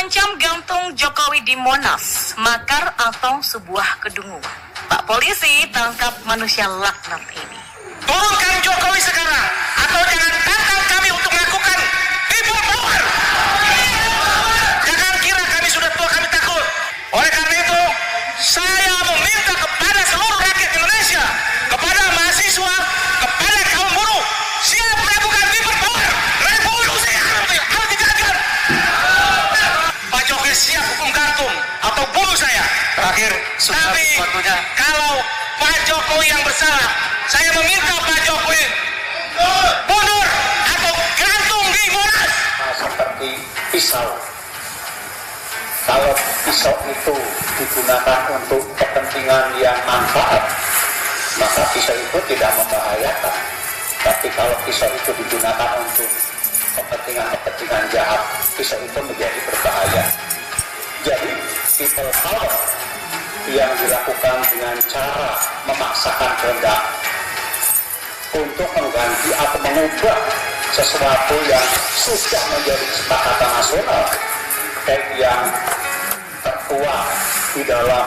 mengancam gantung Jokowi di Monas, makar atau sebuah kedunguan. Pak Polisi, tangkap manusia laknat ini. Turunkan Jokowi sekarang, atau jangan tantang kami untuk melakukan people power. Jangan kira kami sudah tua, kami takut. Oleh karena itu, saya meminta kepada seluruh rakyat Indonesia, kepada mahasiswa, kepada kaum buruh, siap melakukan people power. Revolusi harus dijalankan. Pak Jokowi siap hukum gantung atau bunuh saya. Terakhir, tapi kalau Pak Jokowi yang bersalah, saya meminta Pak Jokowi mundur atau gantung di Monas. Seperti pisau. Kalau pisau itu digunakan untuk kepentingan yang manfaat, maka pisau itu tidak membahayakan. Tapi kalau pisau itu digunakan untuk kepentingan jahat, pisau itu menjadi berbahaya. Jadi, people power yang dilakukan dengan cara memaksakan kehendak untuk mengganti atau mengubah sesuatu yang sudah menjadi kesepakatan nasional, baik yang tertuang di dalam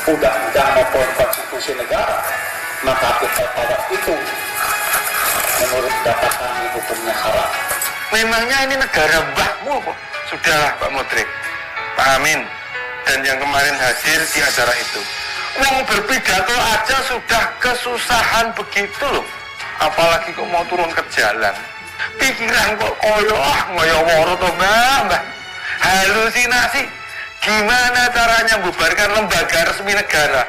undang-undang maupun konstitusi negara, maka people power itu menurut pendapat kami hukumnya haram. Memangnya ini negara mbahmu kok? Sudahlah Pak Mudrik, Pak Amin, dan yang kemarin hadir di acara itu. Wong berpidato aja sudah kesusahan begitu loh. Apalagi kok mau turun ke jalan. Pikiran kok ngoyo woro toh mbak. Halusinasi. Gimana caranya membubarkan lembaga resmi negara?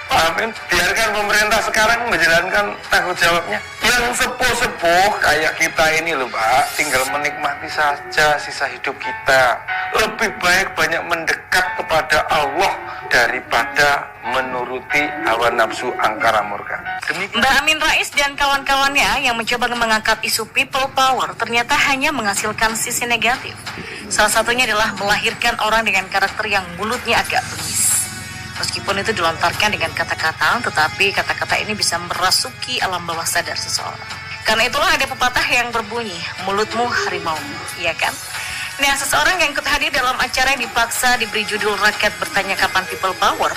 Pak Amin, biarkan pemerintah sekarang menjalankan tanggung jawabnya. Yang sepuh-sepuh kayak kita ini loh Pak, tinggal menikmati saja sisa hidup kita. Lebih baik banyak mendekat kepada Allah daripada menuruti hawa nafsu angkara murka. Mbak Amin Rais dan kawan-kawannya yang mencoba mengangkat isu people power ternyata hanya menghasilkan sisi negatif. Salah satunya adalah melahirkan orang dengan karakter yang mulutnya agak bengis. Meskipun itu dilontarkan dengan kata-kata, tetapi kata-kata ini bisa merasuki alam bawah sadar seseorang. Karena itulah ada pepatah yang berbunyi, mulutmu harimaumu, iya kan? Nah, seseorang yang ikut hadir dalam acara yang dipaksa diberi judul Rakyat Bertanya Kapan People Power,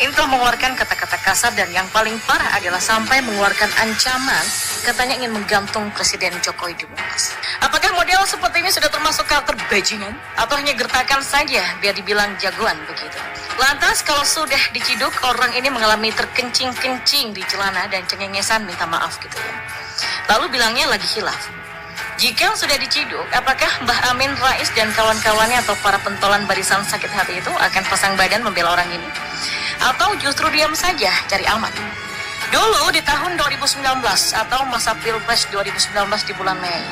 ini telah mengeluarkan kata-kata kasar dan yang paling parah adalah sampai mengeluarkan ancaman, katanya ingin menggantung Presiden Jokowi di Monas. Apakah model seperti ini sudah termasuk karakter bajingan? Atau hanya gertakan saja biar dibilang jagoan begitu? Lantas kalau sudah diciduk, orang ini mengalami terkencing-kencing di celana dan cengengesan minta maaf gitu ya. Lalu bilangnya lagi khilaf. Jika sudah diciduk, apakah Mbah Amin Rais dan kawan-kawannya atau para pentolan barisan sakit hati itu akan pasang badan membela orang ini? Atau justru diam saja cari aman? Dulu di tahun 2019 atau masa Pilpres 2019 di bulan Mei,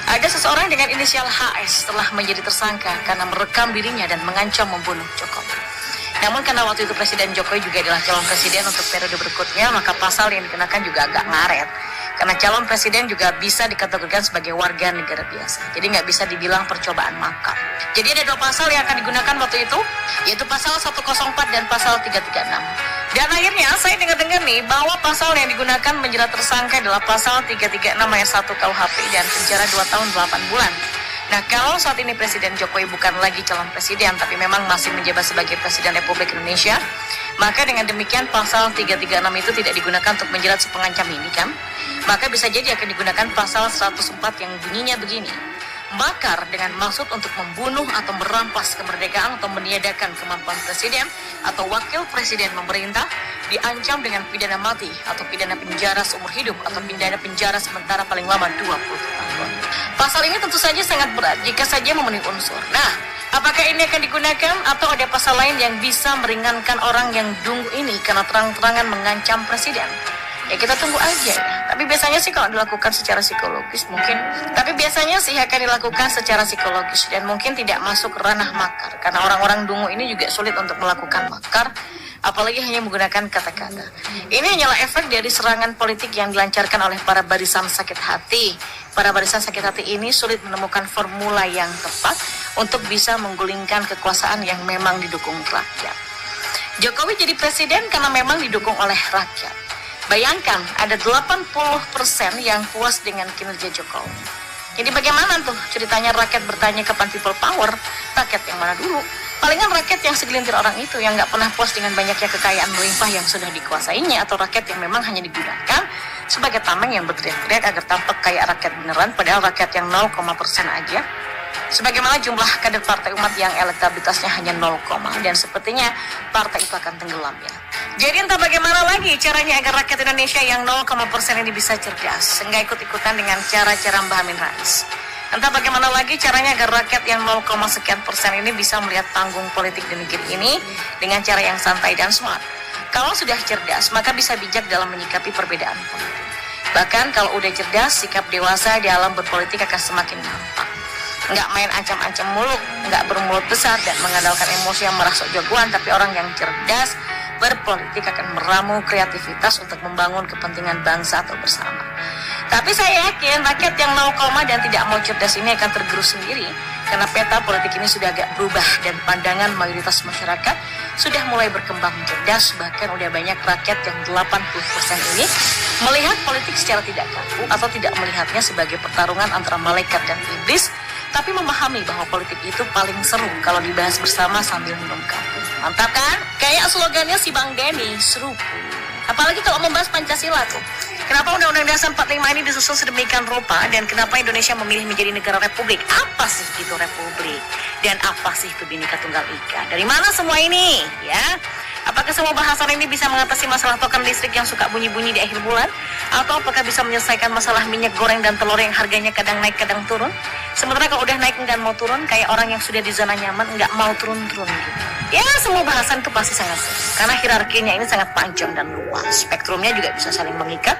ada seseorang dengan inisial HS telah menjadi tersangka karena merekam dirinya dan mengancam membunuh Jokowi. Namun karena waktu itu Presiden Jokowi juga adalah calon presiden untuk periode berikutnya, maka pasal yang dikenakan juga agak ngaret. Karena calon presiden juga bisa dikategorikan sebagai warga negara biasa. Jadi nggak bisa dibilang percobaan makar. Jadi ada dua pasal yang akan digunakan waktu itu, yaitu pasal 104 dan pasal 336. Dan akhirnya saya dengar-dengar nih bahwa pasal yang digunakan menjerat tersangka adalah pasal 336 ayat 1 KUHP dan penjara 2 tahun 8 bulan. Nah, kalau saat ini Presiden Jokowi bukan lagi calon presiden, tapi memang masih menjabat sebagai Presiden Republik Indonesia, maka dengan demikian pasal 336 itu tidak digunakan untuk menjerat si pengancam ini kan? Maka bisa jadi akan digunakan pasal 104 yang bunyinya begini. Makar dengan maksud untuk membunuh atau merampas kemerdekaan atau meniadakan kemampuan presiden atau wakil presiden memerintah diancam dengan pidana mati atau pidana penjara seumur hidup atau pidana penjara sementara paling lama 20 tahun. Pasal ini tentu saja sangat berat jika saja memenuhi unsur. Nah, apakah ini akan digunakan atau ada pasal lain yang bisa meringankan orang yang dungu ini karena terang-terangan mengancam presiden? Ya kita tunggu aja ya. Tapi biasanya sih kalau dilakukan secara psikologis akan dilakukan secara psikologis dan mungkin tidak masuk ranah makar. Karena orang-orang dungu ini juga sulit untuk melakukan makar, apalagi hanya menggunakan kata-kata. Ini hanyalah efek dari serangan politik yang dilancarkan oleh para barisan sakit hati. Para barisan sakit hati ini sulit menemukan formula yang tepat untuk bisa menggulingkan kekuasaan yang memang didukung rakyat. Jokowi jadi presiden karena memang didukung oleh rakyat. Bayangkan ada 80% yang puas dengan kinerja Jokowi. Jadi bagaimana tuh ceritanya rakyat bertanya kapan people power? Rakyat yang mana dulu? Palingan rakyat yang segelintir orang itu yang nggak pernah puas dengan banyaknya kekayaan melimpah yang sudah dikuasainya, atau rakyat yang memang hanya digunakan sebagai tameng yang berteriak-teriak agar tampak kayak rakyat beneran, padahal rakyat yang 0,% aja. Sebagaimana jumlah kader partai umat yang elektabilitasnya hanya 0, dan sepertinya partai itu akan tenggelam ya. Jadi entah bagaimana lagi caranya agar rakyat Indonesia yang 0,% ini bisa cerdas, nggak ikut-ikutan dengan cara-cara Mbah Amin Rais. Entah bagaimana lagi caranya agar rakyat yang 0, sekian persen ini bisa melihat panggung politik di negeri ini dengan cara yang santai dan smart. Kalau sudah cerdas, maka bisa bijak dalam menyikapi perbedaan politik. Bahkan kalau udah cerdas, sikap dewasa dalam berpolitik akan semakin nampak. Nggak main ancam-ancam muluk, nggak bermulut besar dan mengandalkan emosi yang merasuk jagoan, tapi orang yang cerdas berpolitik akan meramu kreativitas untuk membangun kepentingan bangsa atau bersama. Tapi saya yakin rakyat yang 0, dan tidak mau cerdas ini akan tergerus sendiri, karena peta politik ini sudah agak berubah dan pandangan mayoritas masyarakat sudah mulai berkembang cerdas. Bahkan udah banyak rakyat yang 80% ini melihat politik secara tidak kaku atau tidak melihatnya sebagai pertarungan antara malaikat dan iblis, tapi memahami bahwa politik itu paling seru kalau dibahas bersama sambil minum kopi. Mantap kan? Kayak slogannya si Bang Denny, seru. Apalagi kalau membahas Pancasila tuh. Kenapa Undang-Undang Dasar 45 ini disusun sedemikian rupa, dan kenapa Indonesia memilih menjadi negara republik? Apa sih itu republik? Dan apa sih itu Bhinneka Tunggal Ika? Dari mana semua ini? Ya, apakah semua bahasan ini bisa mengatasi masalah token listrik yang suka bunyi-bunyi di akhir bulan? Atau apakah bisa menyelesaikan masalah minyak goreng dan telur yang harganya kadang naik kadang turun? Sementara kalau udah naik nggak mau turun, kayak orang yang sudah di zona nyaman nggak mau turun-turun gitu. Ya, semua bahasan itu pasti sangat seru, karena hierarkinya ini sangat panjang dan luas. Spektrumnya juga bisa saling mengikat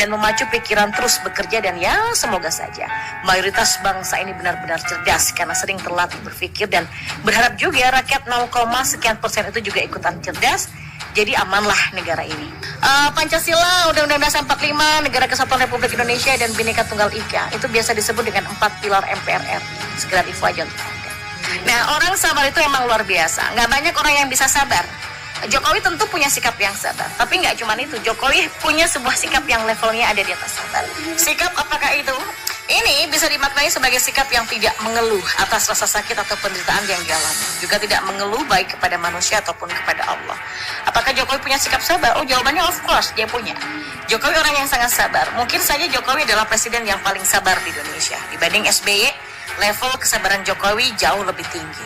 dan memacu pikiran terus bekerja, dan ya semoga saja mayoritas bangsa ini benar-benar cerdas karena sering terlatih berpikir, dan berharap juga rakyat 0, sekian persen itu juga ikutan cerdas. Jadi amanlah negara ini. Pancasila, Undang-Undang Dasar 45, Negara Kesatuan Republik Indonesia, dan Bhinneka Tunggal Ika itu biasa disebut dengan 4 pilar MPR RI. Sekedar info aja untuk Anda. Nah, orang sabar itu emang luar biasa. Nggak banyak orang yang bisa sabar. Jokowi tentu punya sikap yang sabar, tapi nggak cuma itu. Jokowi punya sebuah sikap yang levelnya ada di atas sabar. Sikap apakah itu? Ini bisa dimaknai sebagai sikap yang tidak mengeluh atas rasa sakit atau penderitaan yang dialami, juga tidak mengeluh baik kepada manusia ataupun kepada Allah. Apakah Jokowi punya sikap sabar? Oh, jawabannya of course dia punya. Jokowi orang yang sangat sabar. Mungkin saja Jokowi adalah presiden yang paling sabar di Indonesia. Dibanding SBY, level kesabaran Jokowi jauh lebih tinggi.